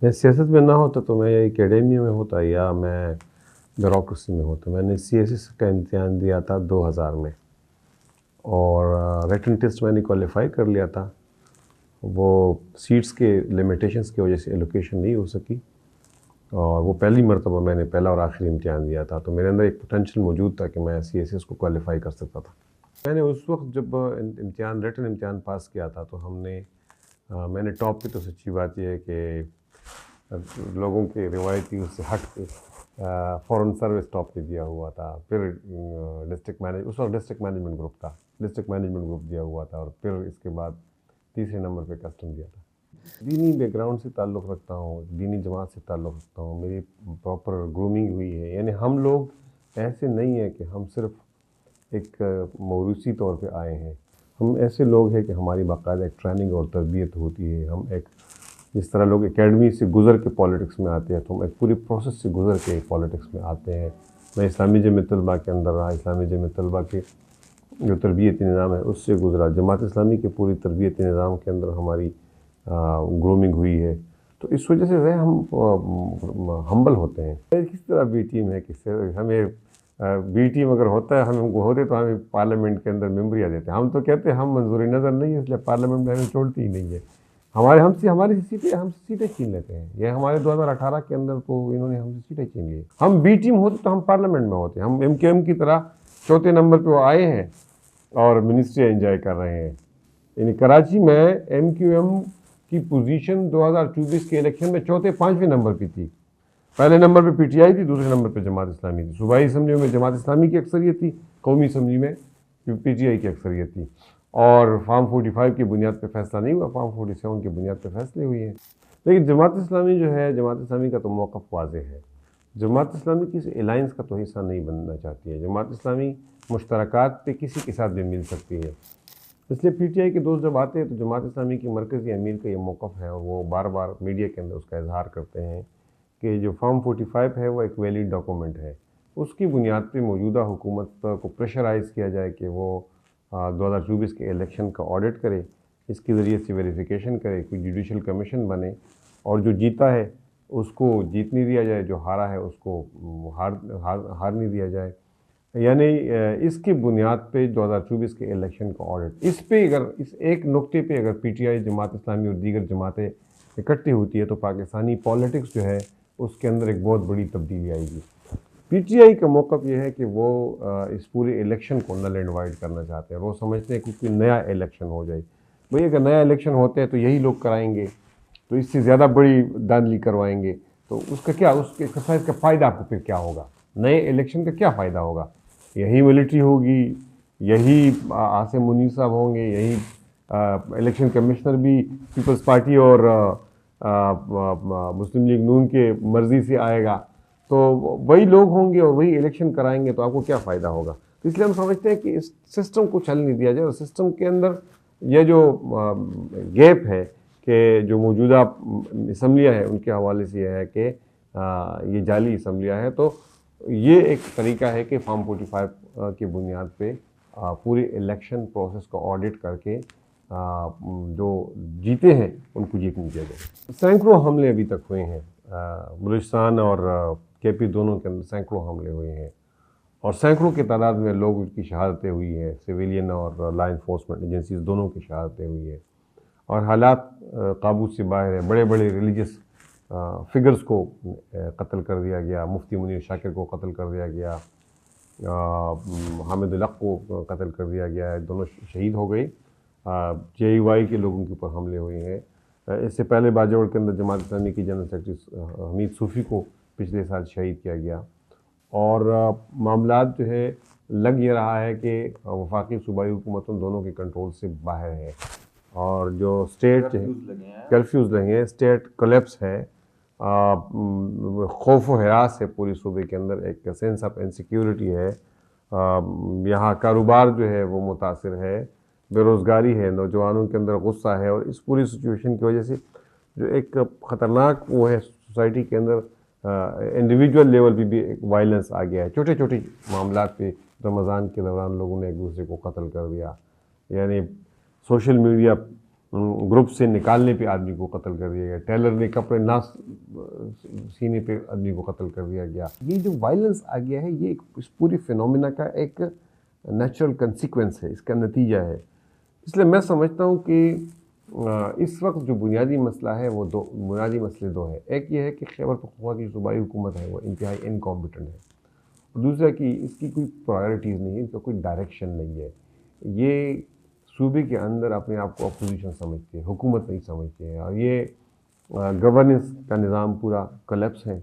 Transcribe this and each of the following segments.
میں سیاست میں نہ ہوتا تو میں اکیڈیمیا میں ہوتا یا میں بیوروکریسی میں ہوتا. میں نے سی ایس ایس کا امتحان دیا تھا 2000 میں اور ریٹن ٹیسٹ میں نے کوالیفائی کر لیا تھا. وہ سیٹس کے لیمیٹیشنس کی وجہ سے ایلوکیشن نہیں ہو سکی اور وہ پہلی مرتبہ میں نے پہلا اور آخری امتحان دیا تھا. تو میرے اندر ایک پوٹینشیل موجود تھا کہ میں سی ایس ایس کو کوالیفائی کر سکتا تھا. میں نے اس وقت جب ریٹن امتحان پاس کیا تھا تو میں نے ٹاپ پہ، تو سچی بات یہ ہے کہ لوگوں کے روایتی اس سے ہٹ کے فورن سروس ٹاپ پہ دیا ہوا تھا. پھر اس وقت ڈسٹرکٹ مینجمنٹ گروپ تھا، ڈسٹرکٹ مینجمنٹ گروپ دیا ہوا تھا اور پھر اس کے بعد تیسرے نمبر پہ کسٹم دیا تھا. دینی بیک گراؤنڈ سے تعلق رکھتا ہوں، دینی جماعت سے تعلق رکھتا ہوں. میری پراپر گرومنگ ہوئی ہے. یعنی ہم لوگ ایسے نہیں ہیں کہ ہم صرف ایک موروثی طور پہ آئے ہیں. ہم ایسے لوگ ہیں کہ ہماری باقاعدہ ایک ٹریننگ اور تربیت ہوتی ہے. ہم ایک جس طرح لوگ اکیڈمی سے گزر کے پالیٹکس میں آتے ہیں تو ہم ایک پوری پروسیس سے گزر کے پالیٹکس میں آتے ہیں. میں اسلامی جمعیت طلبہ کے اندر رہا، اسلامی جمعیت طلبہ کے جو تربیتی نظام ہے اس سے گزرا. جماعت اسلامی کے پوری تربیتی نظام کے اندر ہماری گرومنگ ہوئی ہے. تو اس وجہ سے ہم ہمبل ہوتے ہیں. کس طرح بی ٹیم ہے کہ ہمیں بی ٹیم اگر ہوتا ہے ہم ہوتے تو ہمیں پارلیمنٹ کے اندر ممبری آ دیتے ہیں. ہم تو کہتے ہیں ہم منظوری نظر نہیں ہے اس لیے پارلیمنٹ میں ہمیں چھوڑتی ہی نہیں ہے. ہماری سیٹیں چھین لیتے ہیں. یہ ہمارے 2018 کے اندر تو انہوں نے ہم سے سیٹیں چھین لی. ہم بی ٹیم ہوتے تو ہم پارلیمنٹ میں ہوتے. ہم ایم کیو ایم کی طرح چوتھے نمبر پہ وہ آئے ہیں اور منسٹری انجوائے کر رہے ہیں. یعنی کراچی میں ایم کیو ایم کی پوزیشن 2024 کے الیکشن میں چوتھے 5ویں نمبر پہ تھی. پہلے نمبر پہ پی ٹی آئی تھی، دوسرے نمبر پہ جماعت اسلامی تھی. صوبائی اسمبلیوں میں جماعت اسلامی کی اکثریت تھی، قومی اسمبلی میں پی ٹی آئی کی اکثریت تھی. اور فارم 45 کی بنیاد پہ فیصلہ نہیں ہوا، فارم 47 کی بنیاد پہ فیصلے ہوئے ہیں. لیکن جماعت اسلامی جو ہے، جماعت اسلامی کا تو موقف واضح ہے. جماعت اسلامی کسی الائنس کا تو حصہ نہیں بننا چاہتی ہے. جماعت اسلامی مشترکات پہ کسی کے ساتھ بھی مل سکتی ہے. اس لیے پی ٹی آئی کے دوست جب آتے ہیں تو جماعت اسلامی کی مرکزی امیر کا یہ موقف ہے اور وہ بار بار میڈیا کے اندر اس کا اظہار کرتے ہیں کہ جو فارم 45 ہے وہ ایک ویلڈ ڈاکومنٹ ہے. اس کی بنیاد پہ موجودہ حکومت کو پریشرائز کیا جائے کہ وہ 2024 کے الیکشن کا آڈٹ کرے، اس کے ذریعے سے ویریفیکیشن کرے، کوئی جوڈیشل کمیشن بنے اور جو جیتا ہے اس کو جیتنے دیا جائے، جو ہارا ہے اس کو ہارنے دیا جائے. یعنی اس کی بنیاد پہ 2024 کے الیکشن کا آڈٹ، اس ایک نقطے پہ اگر P T I, Jamaat Islami اور دیگر جماعتیں اکٹھی ہوتی ہے تو پاکستانی پالیٹکس جو ہے اس کے اندر ایک بہت بڑی تبدیلی آئے گی. پی ٹی آئی کا موقف یہ ہے کہ وہ اس پورے الیکشن کو نل اینڈ وائڈ کرنا چاہتے ہیں. وہ سمجھتے ہیں کہ کوئی نیا الیکشن ہو جائے. بھئی اگر نیا الیکشن ہوتے ہیں تو یہی لوگ کرائیں گے، تو اس سے زیادہ بڑی دھاندلی کروائیں گے. تو اس کا کیا، اس کے ایکسرسائز کا فائدہ آپ کو پھر کیا ہوگا؟ نئے الیکشن کا کیا فائدہ ہوگا؟ یہی ملٹری ہوگی، یہی عاصم منیر صاحب ہوں گے، یہی الیکشن کمشنر بھی پیپلز پارٹی اور مسلم لیگ نون کے مرضی سے آئے گا. تو وہی لوگ ہوں گے اور وہی الیکشن کرائیں گے، تو آپ کو کیا فائدہ ہوگا؟ تو اس لیے ہم سمجھتے ہیں کہ اس سسٹم کو چل نہیں دیا جائے. اور سسٹم کے اندر یہ جو گیپ ہے کہ جو موجودہ اسمبلیاں ہیں ان کے حوالے سے یہ ہے کہ یہ جعلی اسمبلیاں ہیں. تو یہ ایک طریقہ ہے کہ فارم 45 کی بنیاد پہ پورے الیکشن پروسیس کو آڈٹ کر کے جو جیتے ہیں ان کو جیتنے دیا جائے. سینکڑوں حملے ابھی تک ہوئے ہیں بلوچستان اور کے پی دونوں کے اندر. سینکڑوں حملے ہوئے ہیں اور سینکڑوں کی تعداد میں لوگوں کی شہادتیں ہوئی ہیں. سویلین اور لا انفورسمنٹ ایجنسیز دونوں کی شہادتیں ہوئی ہیں اور حالات قابو سے باہر ہیں. بڑے بڑے ریلیجس فگرز کو قتل کر دیا گیا. مفتی منیر شاکر کو قتل کر دیا گیا، حامد الحق کو قتل کر دیا گیا ہے. دونوں شہید ہو گئے. جے ای وائی کے لوگوں کے اوپر حملے ہوئے ہیں. اس سے پہلے باجوڑ کے اندر جماعت اسلامی کی جنرل سیکرٹری حمید صوفی کو پچھلے سال شہید کیا گیا. اور معاملات جو ہے لگ یہ رہا ہے کہ وفاقی صوبائی حکومتوں دونوں کے کنٹرول سے باہر ہے اور جو اسٹیٹ کرفیوز لگے ہیں، اسٹیٹ کولیپس ہے، خوف و ہراس ہے پوری صوبے کے اندر. ایک سینس آف انسیکیورٹی ہے. یہاں کاروبار جو ہے وہ متاثر ہے، بے روزگاری ہے، نوجوانوں کے اندر غصہ ہے. اور اس پوری سچویشن کی وجہ سے جو ایک خطرناک وہ ہے سوسائٹی کے اندر، انڈیویجول لیول پہ بھی ایک وائلنس آ گیا ہے. چھوٹے چھوٹے معاملات پہ رمضان کے دوران لوگوں نے ایک دوسرے کو قتل کر دیا. یعنی سوشل میڈیا گروپ سے نکالنے پہ آدمی کو قتل کر دیا گیا، ٹیلر نے کپڑے نہ سینے پہ آدمی کو قتل کر دیا گیا. یہ جو وائلنس آ گیا ہے یہ اس پوری فینومینا کا ایک نیچرل کنسیکوینس ہے، اس کا نتیجہ ہے. اس لیے میں سمجھتا ہوں کہ اس وقت جو بنیادی مسئلہ ہے وہ بنیادی مسئلے دو ہیں. ایک یہ ہے کہ خیبر پختونخوا کی صوبائی حکومت ہے وہ انتہائی انکمپیٹنٹ ہے، اور دوسرا کہ اس کی کوئی پرائرٹیز نہیں ہے، اس کا کوئی ڈائریکشن نہیں ہے. یہ صوبے کے اندر اپنے آپ کو اپوزیشن سمجھتے ہیں، حکومت نہیں سمجھتے ہیں، اور یہ گورننس کا نظام پورا کولیپس ہے،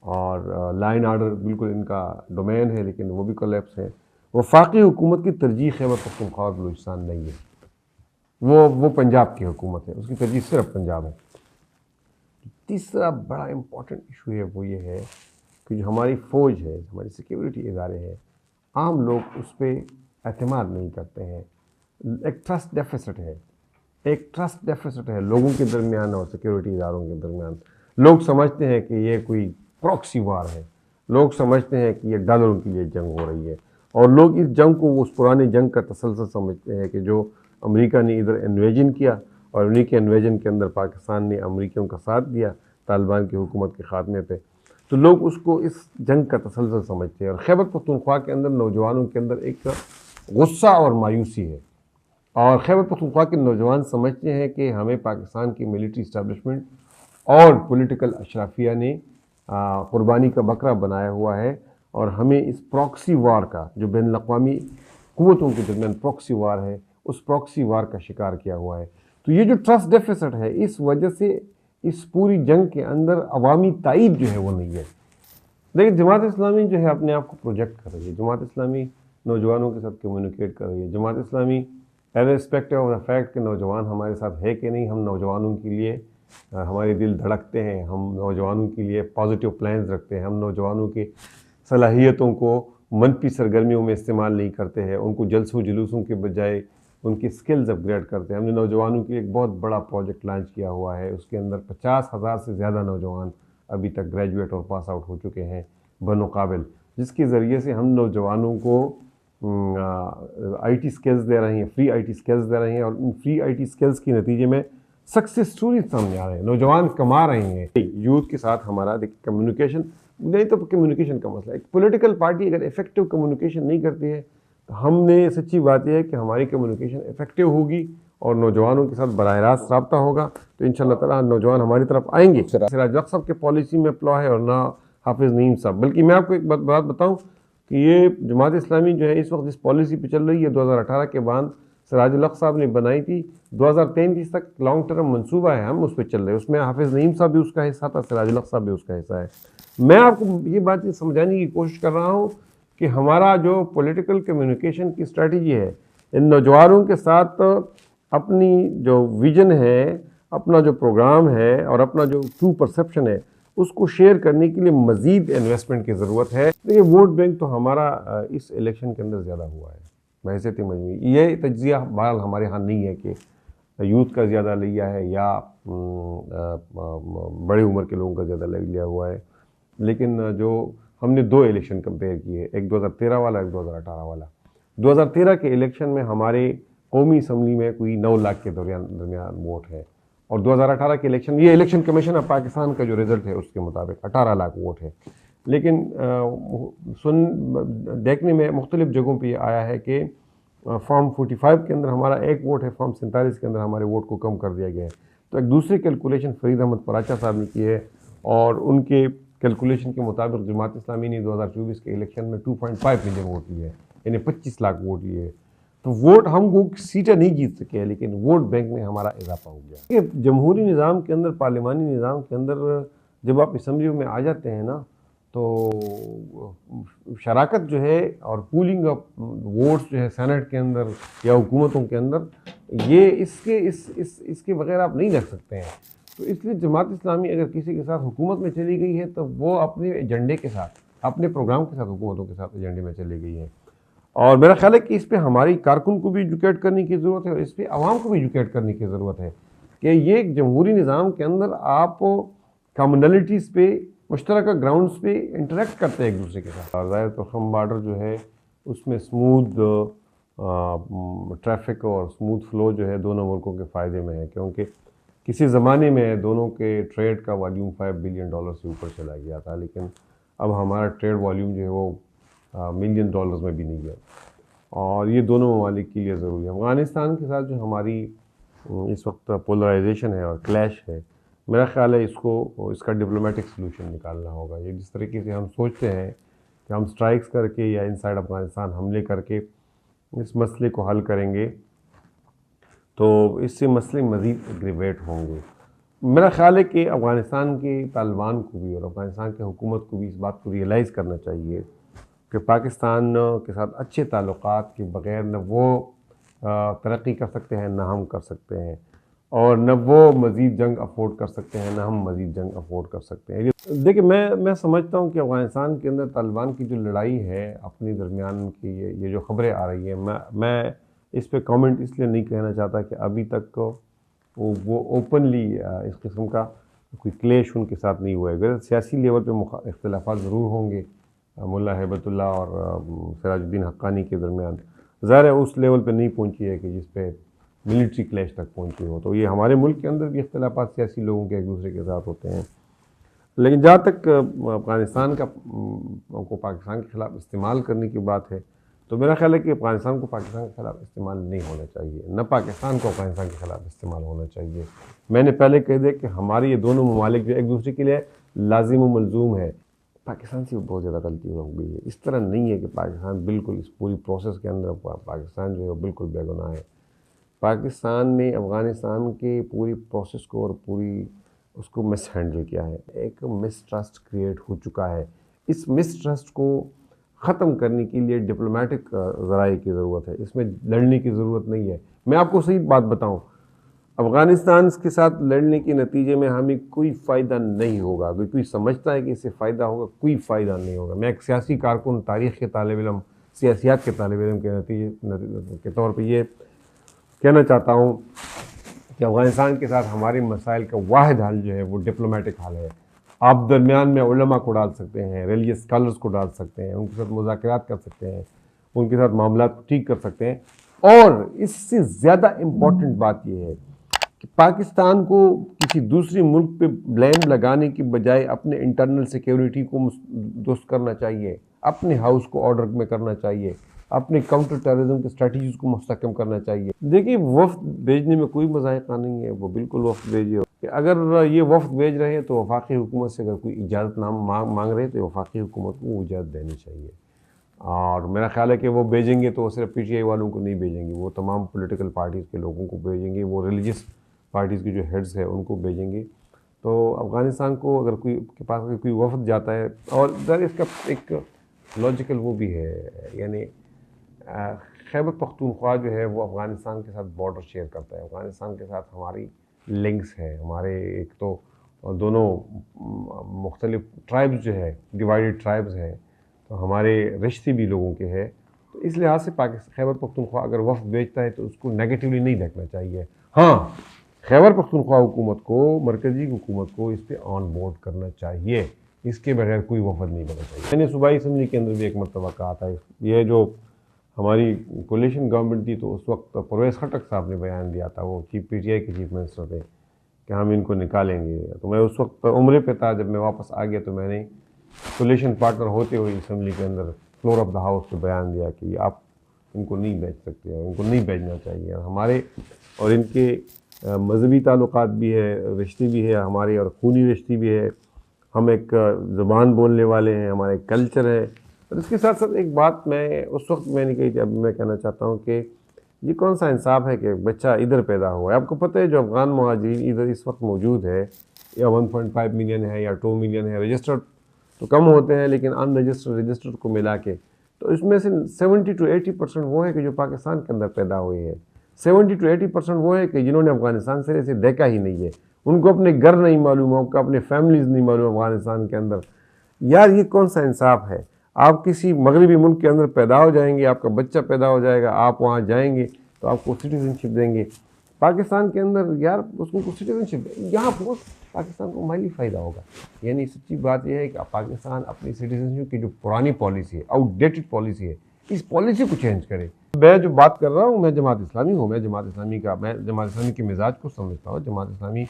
اور لائن آرڈر بالکل ان کا ڈومین ہے لیکن وہ بھی کولیپس ہے. وفاقی حکومت کی ترجیح خیبر پختونخوا اور بلوچستان نہیں ہے، وہ پنجاب کی حکومت ہے، اس کی ترجیح صرف پنجاب ہے. تیسرا بڑا امپورٹنٹ ایشو ہے وہ یہ ہے کہ جو ہماری فوج ہے، ہماری سیکیورٹی ادارے ہیں، عام لوگ اس پہ اعتماد نہیں کرتے ہیں. ایک ٹرسٹ ڈیفیسٹ ہے لوگوں کے درمیان اور سیکیورٹی اداروں کے درمیان. لوگ سمجھتے ہیں کہ یہ کوئی پراکسی وار ہے، لوگ سمجھتے ہیں کہ یہ ڈالروں کے لیے جنگ ہو رہی ہے، اور لوگ اس جنگ کو اس پرانے جنگ کا تسلسل سمجھتے ہیں کہ جو امریکہ نے ادھر انویژن کیا، اور انہی کے انویژن کے اندر پاکستان نے امریکیوں کا ساتھ دیا طالبان کی حکومت کے خاتمے پہ. تو لوگ اس کو اس جنگ کا تسلسل سمجھتے ہیں. اور خیبر پختونخوا کے اندر نوجوانوں کے اندر ایک غصہ اور مایوسی ہے، اور خیبر پختونخوا کے نوجوان سمجھتے ہیں کہ ہمیں پاکستان کی ملٹری اسٹیبلشمنٹ اور پولیٹیکل اشرافیہ نے قربانی کا بکرا بنایا ہوا ہے، اور ہمیں اس پراکسی وار کا جو بین الاقوامی قوتوں کے درمیان پراکسی وار ہے، اس پراکسی وار کا شکار کیا ہوا ہے. تو یہ جو ٹرسٹ ڈیفیسٹ ہے، اس وجہ سے اس پوری جنگ کے اندر عوامی تائید جو ہے وہ نہیں ہے. لیکن جماعت اسلامی جو ہے اپنے آپ کو پروجیکٹ کر رہی ہے، جماعت اسلامی نوجوانوں کے ساتھ کمیونیکیٹ کر رہی ہے. Jamaat Islami irrespective of the fact کہ نوجوان ہمارے ساتھ ہے کہ نہیں، ہم نوجوانوں کے لیے ہمارے دل دھڑکتے ہیں، ہم نوجوانوں کے لیے پازیٹیو پلانز رکھتے ہیں، ہم نوجوانوں کی صلاحیتوں کو منفی سرگرمیوں میں استعمال نہیں کرتے ہیں، ان کو جلسوں جلوسوں کے بجائے ان کی سکلز اپ گریڈ کرتے ہیں. ہم نے نوجوانوں کے لیے ایک بہت بڑا پروجیکٹ لانچ کیا ہوا ہے، اس کے اندر 50,000 سے زیادہ نوجوان ابھی تک گریجویٹ اور پاس آؤٹ ہو چکے ہیں بنوقابل، جس کے ذریعے سے ہم نوجوانوں کو آئی ٹی سکلز دے رہے ہیں، فری آئی ٹی سکلز دے رہے ہیں، اور in free I T skills کے نتیجے میں سکسیس سٹوریز سامنے آ رہے ہیں، نوجوان کما رہے ہیں. یوتھ کے ساتھ ہمارا کمیونیکیشن نہیں تو کمیونیکیشن کا مسئلہ ہے. ایک پولیٹیکل پارٹی اگر افیکٹو کمیونیکیشن نہیں کرتی ہے تو ہم نے سچی بات یہ ہے کہ ہماری کمیونیکیشن افیکٹو ہوگی اور نوجوانوں کے ساتھ براہ راست رابطہ ہوگا تو انشاءاللہ تعالیٰ نوجوان ہماری طرف آئیں گے. سراج الحق صاحب کے پالیسی میں اپلائی ہے اور نہ حافظ نعیم صاحب. بلکہ میں آپ کو ایک بات بتاؤں کہ یہ جماعت اسلامی جو ہے اس وقت جس پالیسی پہ چل رہی ہے 2018 کے بعد سراج الحق صاحب نے بنائی تھی، 2033 تک لانگ ٹرم منصوبہ ہے، ہم اس پہ چل رہے ہیں. اس میں حافظ نعیم صاحب بھی اس کا حصہ تھا، سراج الحق صاحب بھی اس کا حصہ ہے. میں آپ کو یہ بات سمجھانے کی کوشش کر رہا ہوں کہ ہمارا جو پولیٹیکل کمیونیکیشن کی اسٹریٹجی ہے، ان نوجوانوں کے ساتھ اپنی جو ویژن ہے، اپنا جو پروگرام ہے اور اپنا جو ٹرو پرسیپشن ہے اس کو شیئر کرنے کے لیے مزید انویسٹمنٹ کی ضرورت ہے. لیکن ووٹ بینک تو ہمارا اس الیکشن کے اندر زیادہ ہوا ہے بحیثیت مجموعی. یہ تجزیہ بہرحال ہمارے ہاں نہیں ہے کہ یوتھ کا زیادہ لیا ہے یا بڑے عمر کے لوگوں کا زیادہ لیا ہوا ہے. لیکن جو ہم نے دو الیکشن کمپیئر کیے، ایک 2013 والا، ایک 2018 والا. 2013 کے الیکشن میں ہمارے قومی اسمبلی میں کوئی 9 لاکھ کے درمیان ووٹ ہے، اور 2018 کے الیکشن، یہ الیکشن کمیشن آف پاکستان کا جو رزلٹ ہے اس کے مطابق 18 لاکھ ووٹ ہے. لیکن دیکھنے میں مختلف جگہوں پہ یہ آیا ہے کہ فارم 45 کے اندر ہمارا 1 ووٹ ہے، فارم 47 کے اندر ہمارے ووٹ کو کم کر دیا گیا ہے. تو ایک دوسری کیلکولیشن فرید احمد پراچا صاحب نے کی ہے، اور ان کے کیلکولیشن کے مطابق جماعت اسلامی نے 2024 کے الیکشن میں 2.5 ملین ووٹ لیے، یعنی 25 لاکھ ووٹ لیے. تو ووٹ ہم وہ سیٹیں نہیں جیت سکے ہیں، لیکن ووٹ بینک میں ہمارا اضافہ ہو گیا. کہ جمہوری نظام کے اندر، پارلیمانی نظام کے اندر جب آپ اسمبلیوں میں آ جاتے ہیں نا تو شراکت جو ہے اور پولنگ آف ووٹس جو ہے سینٹ کے اندر یا حکومتوں کے اندر، یہ اس کے بغیر آپ نہیں رکھ سکتے ہیں. تو اس لیے جماعت اسلامی اگر کسی کے ساتھ حکومت میں چلی گئی ہے تو وہ اپنے ایجنڈے کے ساتھ، اپنے پروگرام کے ساتھ حکومتوں کے ساتھ ایجنڈے میں چلی گئی ہے. اور میرا خیال ہے کہ اس پہ ہماری کارکن کو بھی ایجوکیٹ کرنے کی ضرورت ہے، اور اس پہ عوام کو بھی ایجوکیٹ کرنے کی ضرورت ہے کہ یہ ایک جمہوری نظام کے اندر آپ کامنلٹیز پہ، مشترکہ گراؤنڈز پہ انٹریکٹ کرتے ہیں ایک دوسرے کے ساتھ. ظاہر ترخم بارڈر جو ہے اس میں اسموتھ ٹریفک اور اسموتھ فلو جو ہے دونوں ملکوں کے فائدے میں ہے، کیونکہ کسی زمانے میں دونوں کے ٹریڈ کا والیوم $5 بلین سے اوپر چلا گیا تھا، لیکن اب ہمارا ٹریڈ والیوم جو ہے وہ $1 ملین میں بھی نہیں گیا، اور یہ دونوں ممالک کے لیے ضروری ہے۔ افغانستان کے ساتھ جو ہماری اس وقت پولرائزیشن ہے اور کلیش ہے، میرا خیال ہے اس کا ڈپلومیٹک سلوشن نکالنا ہوگا۔ یہ جس طریقے سے ہم سوچتے ہیں کہ ہم سٹرائکس کر کے یا انسائیڈ افغانستان حملے کر کے اس مسئلے کو حل کریں گے تو اس سے مسئلے مزید ایگریویٹ ہوں گے۔ میرا خیال ہے کہ افغانستان کے طالبان کو بھی اور افغانستان کی حکومت کو بھی اس بات کو ریئلائز کرنا چاہیے کہ پاکستان کے ساتھ اچھے تعلقات کے بغیر نہ وہ ترقی کر سکتے ہیں، نہ ہم کر سکتے ہیں، اور نہ وہ مزید جنگ افورڈ کر سکتے ہیں، نہ ہم مزید جنگ افورڈ کر سکتے ہیں۔ دیکھیں، میں سمجھتا ہوں کہ افغانستان کے اندر طالبان کی جو لڑائی ہے اپنی درمیان کی، یہ جو خبریں آ رہی ہیں، میں اس پہ کامنٹ اس لیے نہیں کہنا چاہتا کہ ابھی تک وہ اوپنلی اس قسم کا کوئی کلیش ان کے ساتھ نہیں ہوا ہے۔ اگر سیاسی لیول پہ اختلافات ضرور ہوں گے ملا ہیبت اللہ اور سراج الدین حقانی کے درمیان، ظاہر ہے اس لیول پہ نہیں پہنچی ہے کہ جس پہ ملٹری کلیش تک پہنچی ہو۔ تو یہ ہمارے ملک کے اندر بھی اختلافات سیاسی لوگوں کے ایک دوسرے کے ساتھ ہوتے ہیں، لیکن جہاں تک افغانستان کو پاکستان کے خلاف استعمال کرنے کی بات ہے، تو میرا خیال ہے کہ افغانستان کو پاکستان کے خلاف استعمال نہیں ہونا چاہیے، نہ پاکستان کو افغانستان کے خلاف استعمال ہونا چاہیے۔ میں نے پہلے کہہ دیا کہ ہماری یہ دونوں ممالک جو ایک دوسرے کے لیے لازم و ملزوم ہے۔ پاکستان سے بہت زیادہ غلطی ہو گئی ہے۔ اس طرح نہیں ہے کہ پاکستان بالکل اس پوری پروسیس کے اندر پاکستان جو ہے وہ بالکل بے گناہ ہے۔ پاکستان نے افغانستان کے پوری پروسیس کو اور پوری اس کو مس ہینڈل کیا ہے، ایک مس ٹرسٹ کریٹ ہو چکا ہے۔ اس مس ٹرسٹ کو ختم کرنے کے لیے ڈپلومیٹک ذرائع کی ضرورت ہے، اس میں لڑنے کی ضرورت نہیں ہے۔ میں آپ کو صحیح بات بتاؤں، افغانستان کے ساتھ لڑنے کے نتیجے میں ہمیں کوئی فائدہ نہیں ہوگا۔ اگر کوئی سمجھتا ہے کہ اس سے فائدہ ہوگا، کوئی فائدہ نہیں ہوگا۔ میں ایک سیاسی کارکن، تاریخ کے طالب علم، سیاسیات کے طالب علم کے نتیجے کے طور پہ یہ کہنا چاہتا ہوں کہ افغانستان کے ساتھ ہمارے مسائل کا واحد حل جو ہے وہ ڈپلومیٹک حل ہے۔ آپ درمیان میں علماء کو ڈال سکتے ہیں، ریلیجس اسکالرس کو ڈال سکتے ہیں، ان کے ساتھ مذاکرات کر سکتے ہیں، ان کے ساتھ معاملات کو ٹھیک کر سکتے ہیں، اور اس سے زیادہ امپورٹنٹ بات یہ ہے کہ پاکستان کو کسی دوسرے ملک پہ بلیم لگانے کی بجائے اپنے انٹرنل سیکیورٹی کو درست کرنا چاہیے، اپنے ہاؤس کو آرڈر میں کرنا چاہیے، اپنے کاؤنٹر ٹیررزم کے اسٹریٹجیز کو مستحکم کرنا چاہیے۔ دیکھیے، وفد بھیجنے میں کوئی مذائقہ نہیں ہے، وہ بالکل وفد بھیجیے۔ اگر یہ وفد بھیج رہے ہیں تو وفاقی حکومت سے اگر کوئی اجازت مانگ رہے ہیں تو وفاقی حکومت کو وہ اجازت دینی چاہیے، اور میرا خیال ہے کہ وہ بھیجیں گے تو وہ صرف PTI والوں کو نہیں بھیجیں گے، وہ تمام پولیٹیکل پارٹیز کے لوگوں کو بھیجیں گے، وہ ریلیجس پارٹیز کے جو ہیڈز ہیں ان کو بھیجیں گے۔ تو افغانستان کو اگر کے پاس اگر کوئی وفد جاتا ہے، اور اس کا ایک لاجیکل وہ بھی ہے، یعنی خیبر پختونخوا جو ہے وہ افغانستان کے ساتھ بارڈر شیئر کرتا ہے، افغانستان کے ساتھ ہماری لنکس ہیں، ہمارے ایک تو دونوں مختلف ٹرائبز جو ہے، ڈیوائیڈڈ ٹرائبز ہیں، تو ہمارے رشتے بھی لوگوں کے ہیں۔ تو اس لحاظ سے خیبر پختونخوا اگر وفد بھیجتا ہے تو اس کو نیگیٹیولی نہیں دیکھنا چاہیے۔ ہاں، خیبر پختونخوا حکومت کو، مرکزی حکومت کو اس پہ آن بورڈ کرنا چاہیے، اس کے بغیر کوئی وفد نہیں بنا چاہیے۔ میں نے صوبائی اسمبلی کے اندر بھی ایک مرتبہ کہا تھا، یہ جو ہماری کولیشن گورنمنٹ تھی تو اس وقت پرویز خٹک صاحب نے بیان دیا تھا، وہ PTI کے چیف منسٹر تھے، کہ ہم ان کو نکالیں گے۔ تو میں اس وقت عمرے پہ تھا، جب میں واپس آ گیا تو میں نے کولیشن پارٹنر ہوتے ہوئے اسمبلی کے اندر فلور آف دا ہاؤس پہ بیان دیا کہ آپ ان کو نہیں بھیج سکتے، ان کو نہیں بھیجنا چاہیے۔ ہمارے اور ان کے مذہبی تعلقات بھی ہے، رشتے بھی ہے ہمارے، اور خونی رشتے بھی ہے، ہم ایک زبان بولنے والے ہیں، ہمارے کلچر ہے۔ اور اس کے ساتھ ساتھ ایک بات میں اس وقت میں نے کہی تھی، اب میں کہنا چاہتا ہوں کہ یہ کون سا انصاف ہے کہ بچہ ادھر پیدا ہوا ہے۔ آپ کو پتہ ہے جو افغان مہاجرین ادھر اس وقت موجود ہے، یا 1.5 ملین ہے یا 2 ملین ہے، رجسٹرڈ تو کم ہوتے ہیں لیکن ان رجسٹرڈ کو ملا کے، تو اس میں سے 70 to 80% وہ ہے کہ جو پاکستان کے اندر پیدا ہوئے ہیں، 70 to 80% وہ ہے کہ جنہوں نے افغانستان سے دیکھا ہی نہیں ہے، ان کو اپنے گھر نہیں معلوم، ان کو اپنے فیملیز نہیں معلوم افغانستان کے اندر۔ یار یہ کون سا انصاف ہے؟ آپ کسی مغربی ملک کے اندر پیدا ہو جائیں گے، آپ کا بچہ پیدا ہو جائے گا، آپ وہاں جائیں گے تو آپ کو سٹیزن شپ دیں گے۔ پاکستان کے اندر یار اس کو سٹیزن شپ، یہاں بہت پاکستان کو مالی فائدہ ہوگا۔ یعنی سچی بات یہ ہے کہ پاکستان اپنی سٹیزن شپ کی جو پرانی پالیسی ہے، آؤٹ ڈیٹڈ پالیسی ہے، اس پالیسی کو چینج کرے۔ میں جو بات کر رہا ہوں میں جماعت اسلامی ہوں، میں جماعت اسلامی کے مزاج کو سمجھتا ہوں. جماعت اسلامی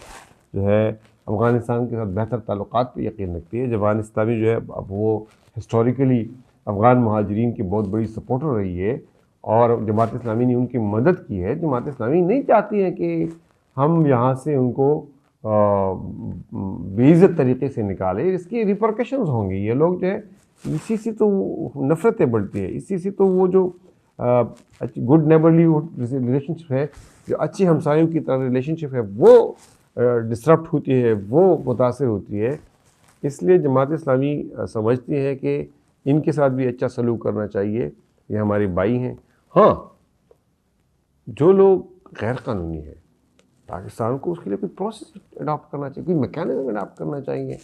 جو ہے افغانستان کے ساتھ بہتر تعلقات پہ یقین رکھتی ہے. جماعت اسلامی جو ہے اب وہ ہسٹوریکلی افغان مہاجرین کی بہت بڑی سپورٹر رہی ہے اور جماعت اسلامی نے ان کی مدد کی ہے. جماعت اسلامی نہیں چاہتی ہے کہ ہم یہاں سے ان کو بے عزت طریقے سے نکالے. اس کی ریپرکشنز ہوں گی. یہ لوگ جو ہے اسی سے تو نفرتیں بڑھتی ہے، اسی سے تو وہ جو گڈ نیبرلی ریلیشن شپ ہے، جو اچھی ہمسایوں کی طرح ریلیشن شپ ہے، وہ ڈسٹرپٹ ہوتی ہے، وہ متاثر ہوتی ہے. اس لیے جماعت اسلامی سمجھتی ہے کہ ان کے ساتھ بھی اچھا سلوک کرنا چاہیے. یہ ہمارے بھائی ہیں. ہاں، جو لوگ غیر قانونی ہیں پاکستان کو اس کے لیے کوئی پروسیس اڈاپٹ کرنا چاہیے، کوئی میکینزم اڈاپٹ کرنا چاہیے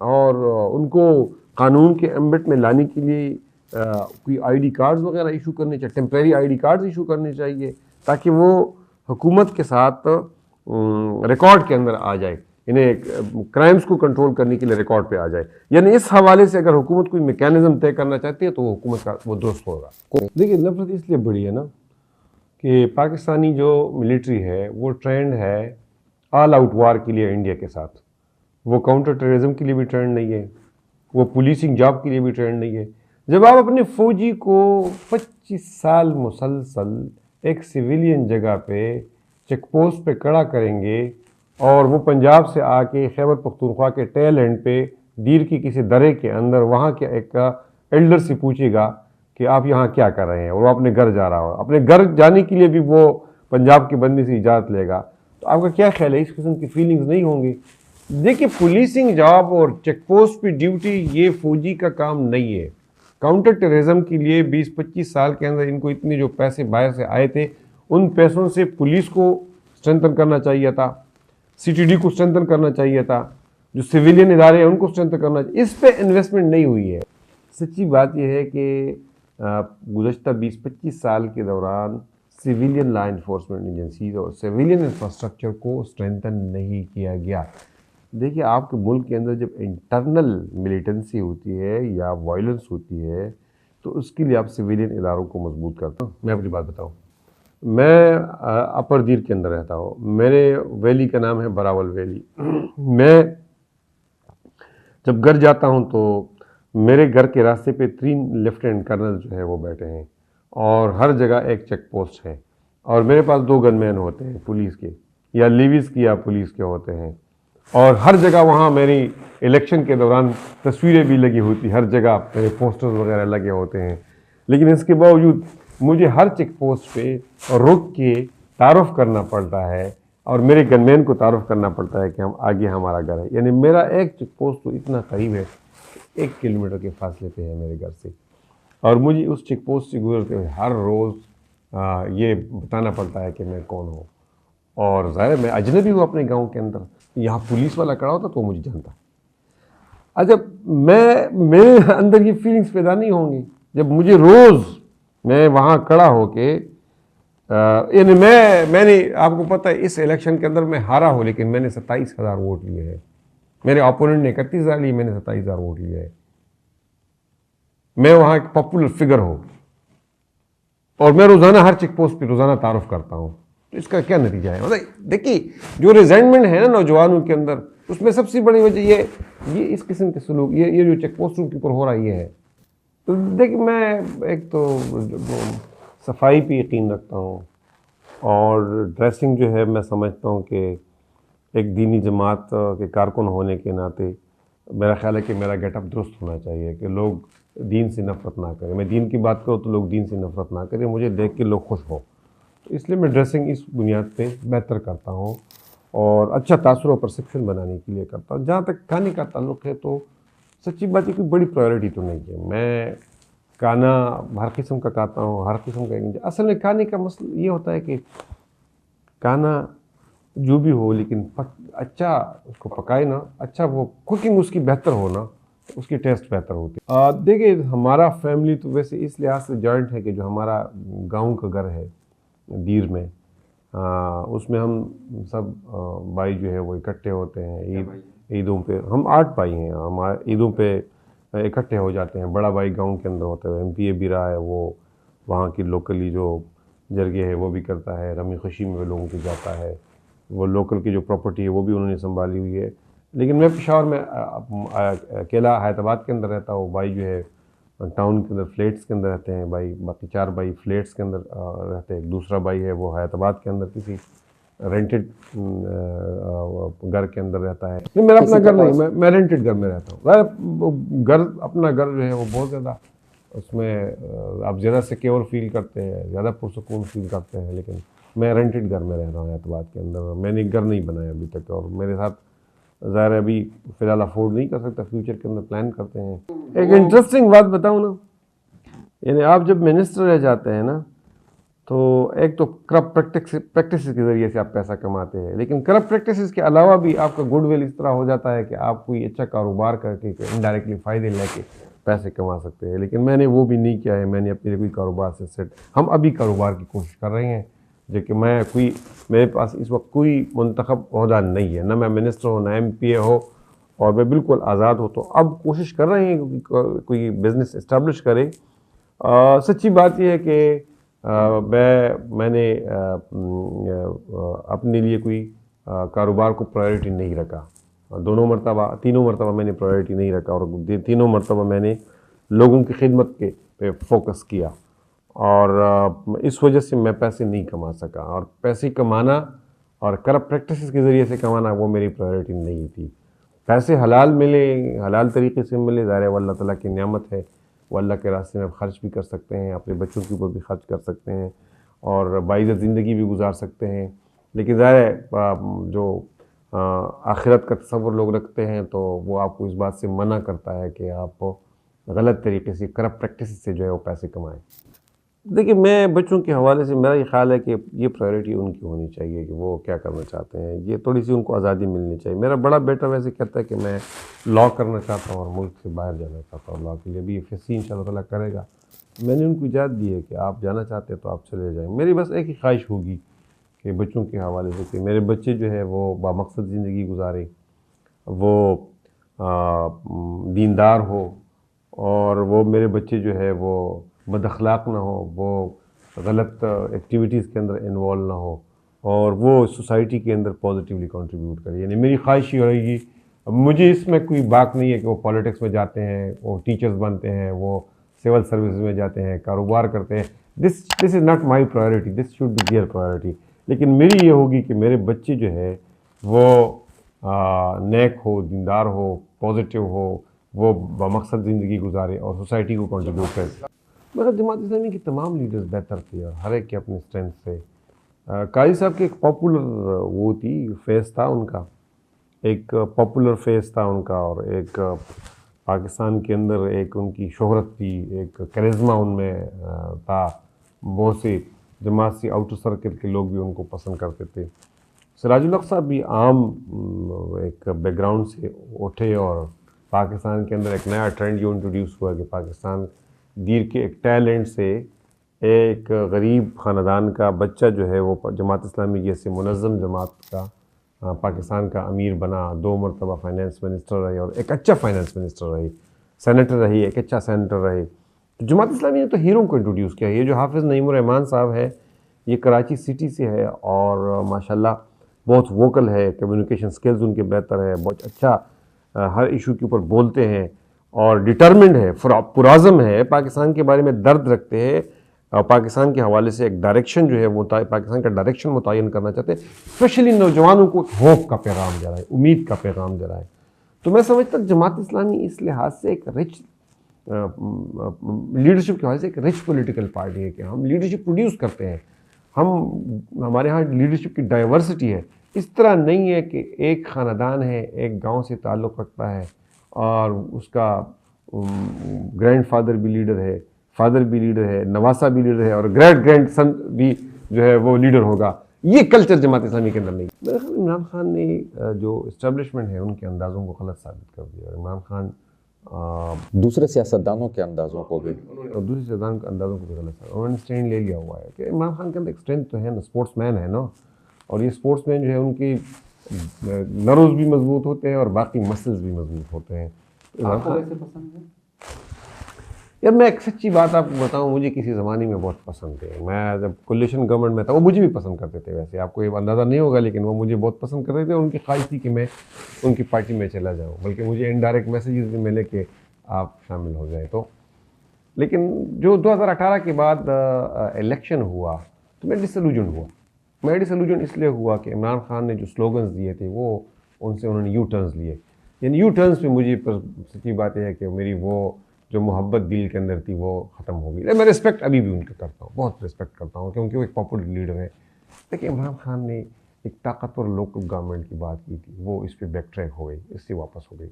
اور ان کو قانون کے ایمبٹ میں لانے کے لیے کوئی آئی ڈی کارڈز وغیرہ ایشو کرنے چاہیے، temporary I D cards issue کرنے چاہیے تاکہ وہ حکومت کے ساتھ ریکارڈ کے اندر آ جائے، انہیں کرائمز کو کنٹرول کرنے کے لیے ریکارڈ پہ آ جائے. یعنی اس حوالے سے اگر حکومت کوئی میکینزم طے کرنا چاہتی ہے تو وہ حکومت کا وہ درست ہوگا. دیکھیے نفرت اس لیے بڑی ہے نا کہ پاکستانی جو ملٹری ہے وہ ٹرینڈ ہے آل آؤٹ وار کے لیے انڈیا کے ساتھ. وہ کاؤنٹر ٹیررزم کے لیے بھی ٹرینڈ نہیں ہے، وہ پولیسنگ جاب کے لیے بھی ٹرینڈ نہیں ہے. جب آپ اپنے فوجی کو 25 سال مسلسل ایک سویلین جگہ پہ چیک پوسٹ پہ کھڑا کریں گے اور وہ پنجاب سے آ کے خیبر پختونخوا کے ٹیل اینڈ پہ دیر کی کسی درے کے اندر وہاں کے ایک ایلڈر سے پوچھے گا کہ آپ یہاں کیا کر رہے ہیں اور وہ اپنے گھر جا رہا ہو، اپنے گھر جانے کے لیے بھی وہ پنجاب کے بندے سے اجازت لے گا، تو آپ کا کیا خیال ہے؟ اس قسم کی فیلنگز نہیں ہوں گی. دیکھیے پولیسنگ جاب اور چیک پوسٹ پہ ڈیوٹی یہ فوجی کا کام نہیں ہے. کاؤنٹر ٹیررزم کے لیے 20-25 سال کے اندر ان کو اتنے جو پیسے باہر سے آئے تھے ان پیسوں سے پولیس کو اسٹرینتھن کرنا چاہیے تھا، سی ٹی ڈی کو اسٹرینتھن کرنا چاہیے تھا، جو سویلین ادارے ہیں ان کو اسٹرینتھن کرنا چاہیے. اس پہ انویسٹمنٹ نہیں ہوئی ہے. سچی بات یہ ہے کہ گزشتہ 20-25 سال کے دوران سویلین لا انفورسمنٹ ایجنسیز اور سویلین انفراسٹرکچر کو اسٹرینتھن نہیں کیا گیا. دیکھیے آپ کے ملک کے اندر جب انٹرنل ملیٹنسی ہوتی ہے یا وائلنس ہوتی ہے تو اس کے لیے آپ سویلین اداروں کو مضبوط کرتے ہیں. میں اپنی بات بتاؤں، میں اپر دیر کے اندر رہتا ہوں. میرے ویلی کا نام ہے براول ویلی. میں جب گھر جاتا ہوں تو میرے گھر کے راستے پہ 3 لیفٹیننٹ کرنل جو ہے وہ بیٹھے ہیں اور ہر جگہ ایک چیک پوسٹ ہے اور میرے پاس 2 گن مین ہوتے ہیں پولیس کے یا لیویز کے یا پولیس کے ہوتے ہیں اور ہر جگہ وہاں میری الیکشن کے دوران تصویریں بھی لگی ہوتی، ہر جگہ میرے پوسٹرز وغیرہ لگے ہوتے ہیں. لیکن اس کے باوجود مجھے ہر چیک پوسٹ پہ رک کے تعارف کرنا پڑتا ہے اور میرے گن مین کو تعارف کرنا پڑتا ہے کہ ہم آگے ہمارا گھر ہے. یعنی میرا ایک چیک پوسٹ تو اتنا قریب ہے، 1 کلومیٹر کے فاصلے پہ ہے میرے گھر سے اور مجھے اس چیک پوسٹ سے گزرتے ہوئے ہر روز یہ بتانا پڑتا ہے کہ میں کون ہوں. اور ظاہر میں اجنبی ہوں اپنے گاؤں کے اندر. یہاں پولیس والا کھڑا ہوتا تو وہ مجھے جانتا. اچھا میرے اندر یہ فیلنگز پیدا نہیں ہوں گی جب مجھے روز میں وہاں کھڑا ہو کے یعنی میں نے آپ کو پتہ ہے اس الیکشن کے اندر میں ہارا ہوں لیکن میں نے 27,000 ووٹ لیے ہیں. میرے اپوننٹ نے 31,000 لیے، میں نے 27,000 ووٹ لیے ہے. میں وہاں ایک پاپولر فگر ہوں اور میں روزانہ ہر چیک پوسٹ پہ روزانہ تعارف کرتا ہوں. تو اس کا کیا نتیجہ ہے؟ مطلب دیکھیے جو ریزینٹمنٹ ہے نا نوجوانوں کے اندر، اس میں سب سے بڑی وجہ یہ اس قسم کے سلوک یہ جو چیک پوسٹوں کے اوپر ہو رہا یہ ہے. تو دیکھیے میں ایک تو صفائی پہ یقین رکھتا ہوں اور ڈریسنگ جو ہے میں سمجھتا ہوں کہ ایک دینی جماعت کے کارکن ہونے کے ناطے میرا خیال ہے کہ میرا گیٹ اپ درست ہونا چاہیے کہ لوگ دین سے نفرت نہ کریں. میں دین کی بات کروں تو لوگ دین سے نفرت نہ کریں، مجھے دیکھ کے لوگ خوش ہوں. تو اس لیے میں ڈریسنگ اس بنیاد پہ بہتر کرتا ہوں اور اچھا تاثر و پرسیپشن بنانے کے لیے کرتا ہوں. جہاں تک کھانے کا تعلق ہے تو سچی بات ہے کوئی بڑی پرائیورٹی تو نہیں ہے. میں کھانا ہر قسم کا کھاتا ہوں، ہر قسم کا. اصل میں کھانے کا مسئلہ یہ ہوتا ہے کہ کھانا جو بھی ہو لیکن اچھا اس کو پکائے نا، اچھا وہ کوکنگ اس کی بہتر ہونا، اس کی ٹیسٹ بہتر ہوتی ہے. دیکھیے ہمارا فیملی تو ویسے اس لحاظ سے جوائنٹ ہے کہ جو ہمارا گاؤں کا گھر ہے دیر میں، اس میں ہم سب بھائی جو ہے وہ اکٹھے ہوتے ہیں عیدوں پہ. ہم 8 بھائی ہیں، ہمارے عیدوں پہ اکٹھے ہو جاتے ہیں. بڑا بھائی گاؤں کے اندر ہوتا ہے، ایم پی اے بھی رہا ہے، وہ وہاں کی لوکلی جو جرگے ہے وہ بھی کرتا ہے، غمی خوشی میں وہ لوگوں کی جاتا ہے، وہ لوکل کی جو پراپرٹی ہے وہ بھی انہوں نے سنبھالی ہوئی ہے. لیکن میں پشاور میں اکیلا حیات آباد کے اندر رہتا ہوں. بھائی جو ہے ٹاؤن کے اندر فلیٹس کے اندر رہتے ہیں بھائی، باقی 4 بھائی فلیٹس کے اندر رہتے ہیں. ایک دوسرا بھائی ہے وہ حیات آباد کے اندر کسی رینٹڈ گھر کے اندر رہتا ہے. نہیں، میرا اپنا گھر نہیں، میں رینٹڈ گھر میں رہتا ہوں. گھر اپنا گھر جو ہے وہ بہت زیادہ، اس میں آپ زیادہ سیکیور فیل کرتے ہیں، زیادہ پرسکون فیل کرتے ہیں. لیکن میں رینٹڈ گھر میں رہ رہا ہوں حیات آباد کے اندر. میں نے گھر نہیں بنایا ابھی تک، اور میرے ساتھ ظاہر ہے ابھی فی الحال افورڈ نہیں کر سکتا، فیوچر کے اندر پلان کرتے ہیں. ایک انٹرسٹنگ بات بتاؤں نا، یعنی آپ جب منسٹر رہ جاتے ہیں نا، تو ایک تو کرپٹ پریکٹسز کے ذریعے سے آپ پیسہ کماتے ہیں، لیکن کرپٹ پریکٹسز کے علاوہ بھی آپ کا گڈ ول اس طرح ہو جاتا ہے کہ آپ کوئی اچھا کاروبار کر کے انڈائریکٹلی فائدے لے کے پیسے کما سکتے ہیں. لیکن میں نے وہ بھی نہیں کیا ہے. میں نے اپنے لیے کوئی کاروبار سے سیٹ، ہم ابھی کاروبار کی کوشش کر رہے ہیں، جو کہ میرے پاس اس وقت کوئی منتخب عہدہ نہیں ہے، نہ میں منسٹر ہوں، نہ ایم پی اے ہو، اور میں بالکل آزاد ہوں. تو اب کوشش کر رہے ہیں کہ کوئی بزنس اسٹیبلش کریں. سچی بات یہ ہے کہ میں نے اپنے لیے کوئی کاروبار کو پرائیورٹی نہیں رکھا. تینوں مرتبہ میں نے پرائیورٹی نہیں رکھا، اور تینوں مرتبہ میں نے لوگوں کی خدمت پہ فوکس کیا، اور اس وجہ سے میں پیسے نہیں کما سکا. اور پیسے کمانا اور کرپٹ پریکٹسز کے ذریعے سے کمانا وہ میری پرائیورٹی نہیں تھی. پیسے حلال ملے، حلال طریقے سے ملے، ظاہر ہے وہ اللہ تعالیٰ کی نعمت ہے، وہ اللہ کے راستے میں آپ خرچ بھی کر سکتے ہیں، اپنے بچوں کے اوپر بھی خرچ کر سکتے ہیں، اور باعزت زندگی بھی گزار سکتے ہیں. لیکن ظاہر ہے جو آخرت کا تصور لوگ رکھتے ہیں تو وہ آپ کو اس بات سے منع کرتا ہے کہ آپ غلط طریقے سے کرپٹ پریکٹس سے جو ہے وہ پیسے کمائیں. دیکھیے، میں بچوں کے حوالے سے میرا یہ خیال ہے کہ یہ پرائیورٹی ان کی ہونی چاہیے کہ وہ کیا کرنا چاہتے ہیں. یہ تھوڑی سی ان کو آزادی ملنی چاہیے. میرا بڑا بیٹا ویسے کہتا ہے کہ میں لاء کرنا چاہتا ہوں اور ملک سے باہر جانا چاہتا ہوں لاء کے لیے. ابھی FSC ان شاء اللہ تعالیٰ کرے گا. میں نے ان کو اجازت دی ہے کہ آپ جانا چاہتے ہیں تو آپ چلے جائیں. میری بس ایک ہی خواہش ہوگی کہ بچوں کے حوالے سے کہ میرے بچے جو ہے وہ بامقصد زندگی گزاریں، وہ دیندار ہو، اور وہ میرے بچے جو ہے وہ بد اخلاق نہ ہو، وہ غلط ایکٹیویٹیز کے اندر انوالو نہ ہو، اور وہ سوسائٹی کے اندر پازیٹیولی کنٹریبیوٹ کرے. یعنی میری خواہش یہ رہے گی. مجھے اس میں کوئی بات نہیں ہے کہ وہ پالیٹکس میں جاتے ہیں، وہ ٹیچرز بنتے ہیں، وہ سول سروسز میں جاتے ہیں، کاروبار کرتے ہیں. This is not my priority, this should be their priority. لیکن میری یہ ہوگی کہ میرے بچے جو ہے وہ نیک ہو، دیندار ہو، پازیٹیو ہو، وہ بمقصد زندگی گزارے اور سوسائٹی کو کنٹریبیوٹ کرے. مگر جماعت اسلامی کی تمام لیڈرز بہتر تھے، اور ہر ایک کے اپنے اسٹرینتھ تھے. قاضی صاحب کے ایک پاپولر وہ تھی، فیس تھا ان کا، ایک پاپولر فیس تھا ان کا، اور ایک پاکستان کے اندر ایک ان کی شہرت تھی، ایک کیرزما ان میں تھا. بہت سے جماعت سے آؤٹر سرکل کے لوگ بھی ان کو پسند کرتے تھے. سراج الحق صاحب بھی عام ایک بیک گراؤنڈ سے اٹھے، اور پاکستان کے اندر ایک نیا ٹرینڈ جو انٹروڈیوس ہوا کہ پاکستان گیر کے ایک ٹیلنٹ سے ایک غریب خاندان کا بچہ جو ہے وہ جماعت اسلامی جیسے منظم جماعت کا پاکستان کا امیر بنا. 2 مرتبہ فائنانس منسٹر رہے، اور ایک اچھا فائنانس منسٹر رہے، سینیٹر رہی، ایک اچھا سینیٹر رہے. تو جماعت اسلامی نے تو ہیرو کو انٹروڈیوس کیا. یہ جو حافظ نعیم الرحمان صاحب ہے، یہ کراچی سٹی سے ہے، اور ماشاءاللہ بہت ووکل ہے، کمیونیکیشن سکلز ان کے بہتر ہے، بہت اچھا ہر ایشو کے اوپر بولتے ہیں، اور ڈٹرمنڈ ہے، پرعزم ہے، پاکستان کے بارے میں درد رکھتے ہیں، اور پاکستان کے حوالے سے ایک ڈائریکشن جو ہے وہ پاکستان کا ڈائریکشن متعین کرنا چاہتے ہیں. اسپیشلی نوجوانوں کو ہوپ کا پیغام دے رہا ہے، امید کا پیغام دے رہا ہے. تو میں سمجھتا ہوں جماعت اسلامی اس لحاظ سے ایک رچ لیڈرشپ کے حوالے سے ایک رچ پولیٹیکل پارٹی ہے کہ ہم لیڈرشپ پروڈیوس کرتے ہیں. ہمارے ہاں لیڈرشپ کی ڈائیورسٹی ہے. اس طرح نہیں ہے کہ ایک خاندان ہے، ایک گاؤں سے تعلق رکھتا ہے، اور اس کا گرینڈ فادر بھی لیڈر ہے، فادر بھی لیڈر ہے، نواسا بھی لیڈر ہے، اور گریٹ گرینڈ سن بھی جو ہے وہ لیڈر ہوگا. یہ کلچر جماعت اسلامی کے اندر نہیں. میرے خیال عمران خان نے جو اسٹیبلشمنٹ ہے ان کے اندازوں کو غلط ثابت کر دیا. عمران خان دوسرے سیاستدانوں کے اندازوں کو بھی دوسرے سیاستدان کے اندازوں کو بھی غلط ثابت. انہوں نے اسٹینڈ لے لیا ہوا ہے کہ عمران خان کے اندر ایک اسٹرینتھ تو ہے نا، اسپورٹس مین ہے نا، اور یہ اسپورٹس مین جو ہے ان کی نروز بھی مضبوط ہوتے ہیں اور باقی مسلز بھی مضبوط ہوتے ہیں. آپ کو کیسے پسند ہے؟ یار میں ایک سچی بات آپ کو بتاؤں، مجھے کسی زمانے میں بہت پسند تھے. میں جب کولیشن گورنمنٹ میں تھا وہ مجھے بھی پسند کرتے تھے. ویسے آپ کو یہ اندازہ نہیں ہوگا لیکن وہ مجھے بہت پسند کرتے تھے. ان کی خواہش تھی کہ میں ان کی پارٹی میں چلا جاؤں، بلکہ مجھے انڈائریکٹ میسیجز بھی ملے کہ آپ شامل ہو جائیں. تو لیکن جو 2018 کے بعد الیکشن ہوا تو میں ڈسلوژن ہوا. میں ڈسلوژن اس لیے ہوا کہ عمران خان نے جو سلوگنز دیے تھے وہ ان سے انہوں نے یو ٹرنز لیے. یعنی یو ٹرنز پہ مجھے سچی بات یہ ہے کہ میری وہ جو محبت دل کے اندر تھی وہ ختم ہو گئی. میں رسپیکٹ ابھی بھی ان کا کرتا ہوں، بہت رسپیکٹ کرتا ہوں کیونکہ وہ ایک پاپولر لیڈر ہے. لیکن عمران خان نے ایک طاقتور لوکل گورنمنٹ کی بات کی تھی، وہ اس پہ بیک ٹریک ہو گئی، اس سے واپس ہو گئی.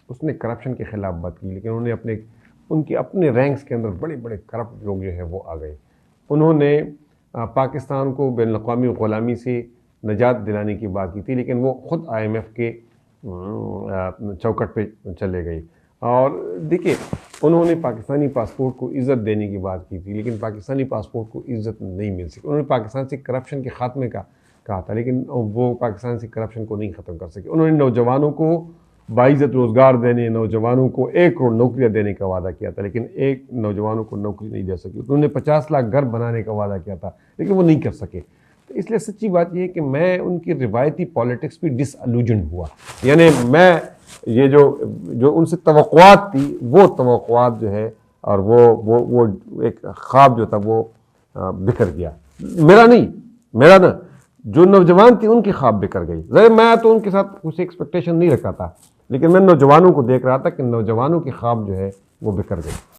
اس نے کرپشن کے خلاف بات کی لیکن انہوں نے ان کے اپنے رینکس کے اندر بڑے بڑے کرپٹ لوگ جو ہے وہ آ گئے. انہوں نے پاکستان کو بین الاقوامی غلامی سے نجات دلانے کی بات کی تھی لیکن وہ خود IMF کے چوکٹ پہ چلے گئی. اور دیکھیے انہوں نے پاکستانی پاسپورٹ کو عزت دینے کی بات کی تھی لیکن پاکستانی پاسپورٹ کو عزت نہیں مل سکی. انہوں نے پاکستان سے کرپشن کے خاتمے کا کہا تھا لیکن وہ پاکستان سے کرپشن کو نہیں ختم کر سکے. انہوں نے نوجوانوں کو باعزت روزگار دینے، نوجوانوں کو 1 کروڑ نوکریاں دینے کا وعدہ کیا تھا لیکن ایک نوجوانوں کو نوکری نہیں دے سکی. انہوں نے 50 لاکھ گھر بنانے کا وعدہ کیا تھا لیکن وہ نہیں کر سکے. تو اس لیے سچی بات یہ ہے کہ میں ان کی روایتی پالیٹکس پہ ڈس الوژن ہوا. یعنی میں یہ جو ان سے توقعات تھی وہ توقعات جو ہے اور وہ ایک خواب جو تھا وہ بکھر گیا. میرا نا جو نوجوان تھی ان کی خواب بکھر گئی. ظاہر میں تو ان کے ساتھ کچھ ایکسپیکٹیشن نہیں رکھا تھا لیکن میں نوجوانوں کو دیکھ رہا تھا کہ نوجوانوں کی خواب جو ہے وہ بکھر گئی.